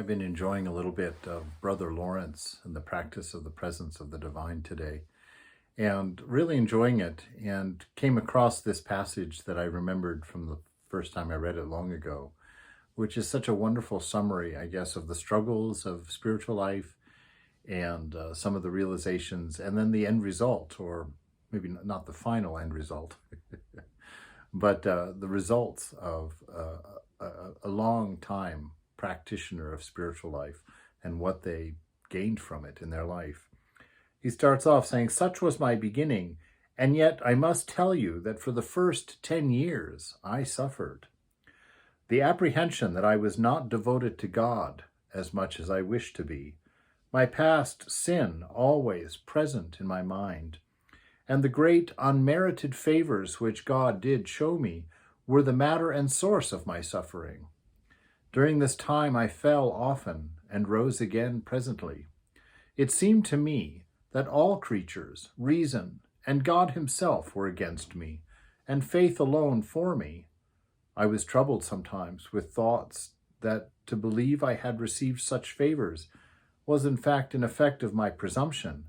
I've been enjoying a little bit of Brother Lawrence and the practice of the presence of the divine today, and really enjoying it. And came across this passage that I remembered from the first time I read it long ago, which is such a wonderful summary, I guess, of the struggles of spiritual life and some of the realizations, and then the end result, or maybe not the final end result, but the results of a long time practitioner of spiritual life and what they gained from it in their life. He starts off saying, "Such was my beginning, and yet I must tell you that for the first 10 years I suffered. The apprehension that I was not devoted to God as much as I wished to be, my past sin always present in my mind, and the great unmerited favors which God did show me were the matter and source of my suffering. During this time I fell often and rose again presently. It seemed to me that all creatures, reason, and God himself were against me, and faith alone for me. I was troubled sometimes with thoughts that to believe I had received such favors was in fact an effect of my presumption,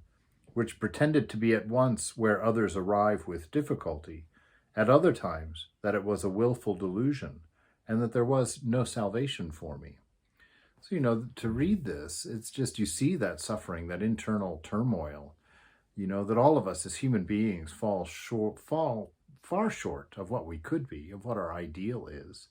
which pretended to be at once where others arrive with difficulty, at other times that it was a willful delusion, and that there was no salvation for me." So, to read this, it's just, you see that suffering, that internal turmoil, that all of us as human beings fall far short of what we could be, of what our ideal is.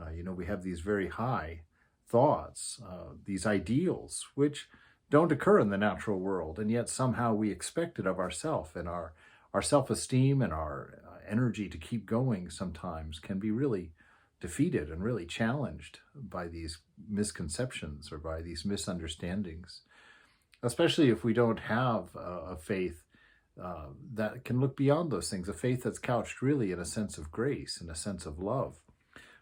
We have these very high thoughts, these ideals, which don't occur in the natural world, and yet somehow we expect it of ourselves, and our self-esteem and our energy to keep going sometimes can be really defeated and really challenged by these misconceptions or by these misunderstandings, especially if we don't have a faith that can look beyond those things, a faith that's couched really in a sense of grace and a sense of love.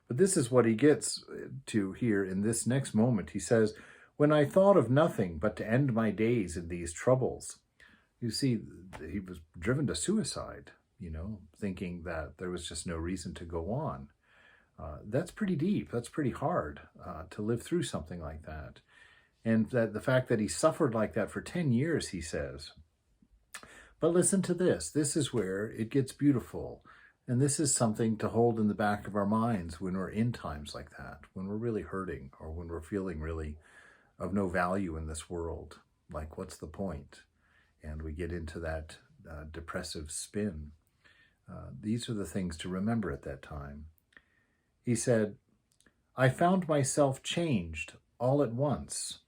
But this is what he gets to here in this next moment. He says, "When I thought of nothing but to end my days in these troubles." You see, he was driven to suicide, thinking that there was just no reason to go on. That's pretty deep. That's pretty hard to live through something like that. And that the fact that he suffered like that for 10 years, he says. But listen to this. This is where it gets beautiful. And this is something to hold in the back of our minds when we're in times like that, when we're really hurting or when we're feeling really of no value in this world. Like, what's the point? And we get into that depressive spin. These are the things to remember at that time. He said, "I found myself changed all at once,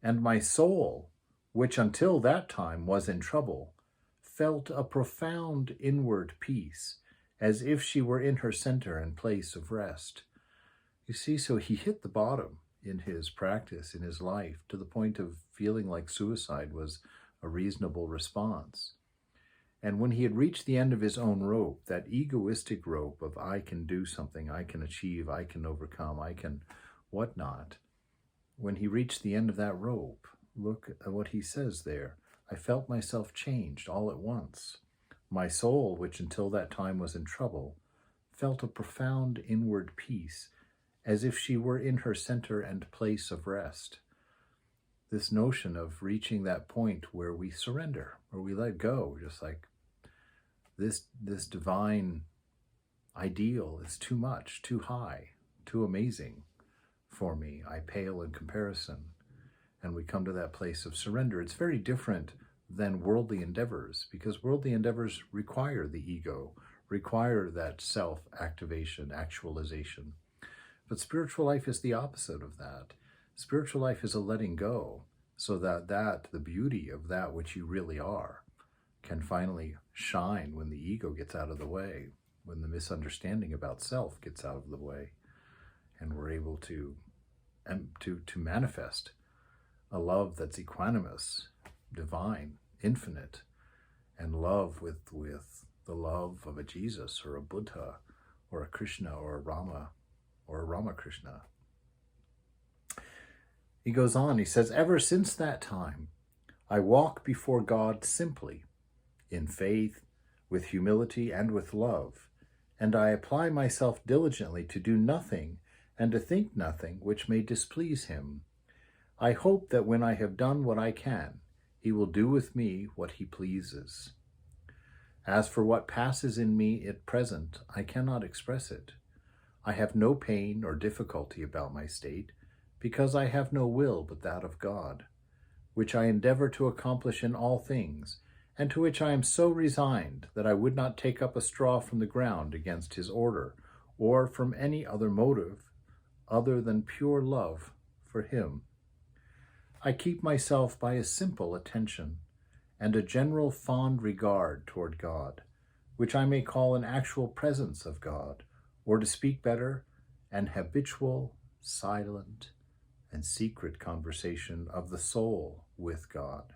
and my soul, which until that time was in trouble, felt a profound inward peace, as if she were in her center and place of rest." You see, so he hit the bottom in his practice, in his life, to the point of feeling like suicide was a reasonable response. And when he had reached the end of his own rope, that egoistic rope of I can do something, I can achieve, I can overcome, I can whatnot, when he reached the end of that rope, look at what he says there. "I felt myself changed all at once. My soul, which until that time was in trouble, felt a profound inward peace, as if she were in her center and place of rest." This notion of reaching that point where we surrender, where we let go, just like this divine ideal is too much, too high, too amazing for me. I pale in comparison. And we come to that place of surrender. It's very different than worldly endeavors, because worldly endeavors require the ego, require that self-activation, actualization. But spiritual life is the opposite of that. Spiritual life is a letting go, so that the beauty of that which you really are can finally shine when the ego gets out of the way, when the misunderstanding about self gets out of the way, and we're able to manifest a love that's equanimous, divine, infinite, and love with the love of a Jesus or a Buddha or a Krishna or a Rama or a Ramakrishna. He goes on, he says, "Ever since that time, I walk before God simply, in faith, with humility, and with love, and I apply myself diligently to do nothing and to think nothing which may displease him. I hope that when I have done what I can, he will do with me what he pleases. As for what passes in me at present, I cannot express it. I have no pain or difficulty about my state, because I have no will but that of God, which I endeavor to accomplish in all things, and to which I am so resigned that I would not take up a straw from the ground against his order, or from any other motive other than pure love for him. I keep myself by a simple attention and a general fond regard toward God, which I may call an actual presence of God, or to speak better, an habitual, silent, and secret conversation of the soul with God,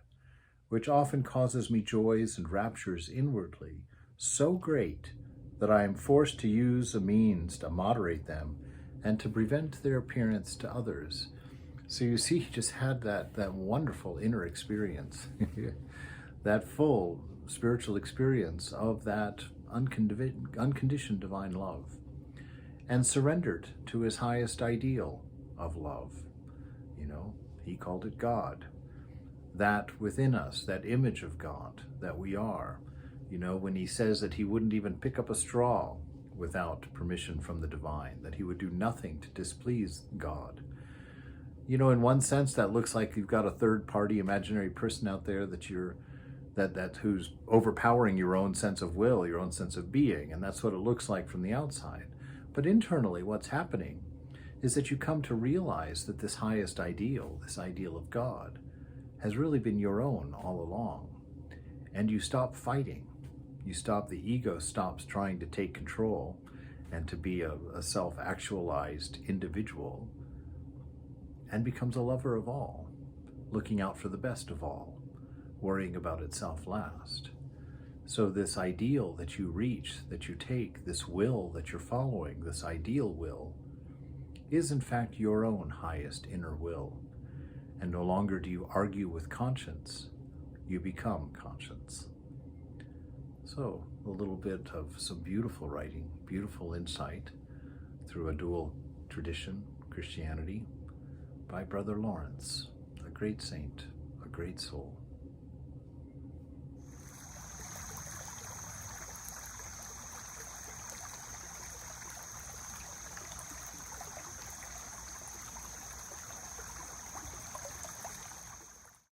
which often causes me joys and raptures inwardly so great that I am forced to use a means to moderate them and to prevent their appearance to others. So you see, he just had that wonderful inner experience, that full spiritual experience of that unconditioned divine love, and surrendered to his highest ideal of love. He called it God. That within us, that image of God that we are. When he says that he wouldn't even pick up a straw without permission from the divine, that he would do nothing to displease God. In one sense, that looks like you've got a third-party imaginary person out there that who's overpowering your own sense of will, your own sense of being, and that's what it looks like from the outside. But internally, what's happening is that you come to realize that this highest ideal, this ideal of God, has really been your own all along. And you stop fighting. The ego stops trying to take control and to be a self-actualized individual, and becomes a lover of all, looking out for the best of all, worrying about itself last. So this ideal that you reach, that you take, this will that you're following, this ideal will, is in fact your own highest inner will. And no longer do you argue with conscience, you become conscience. So a little bit of some beautiful writing, beautiful insight through a dual tradition, Christianity, by Brother Lawrence, a great saint, a great soul.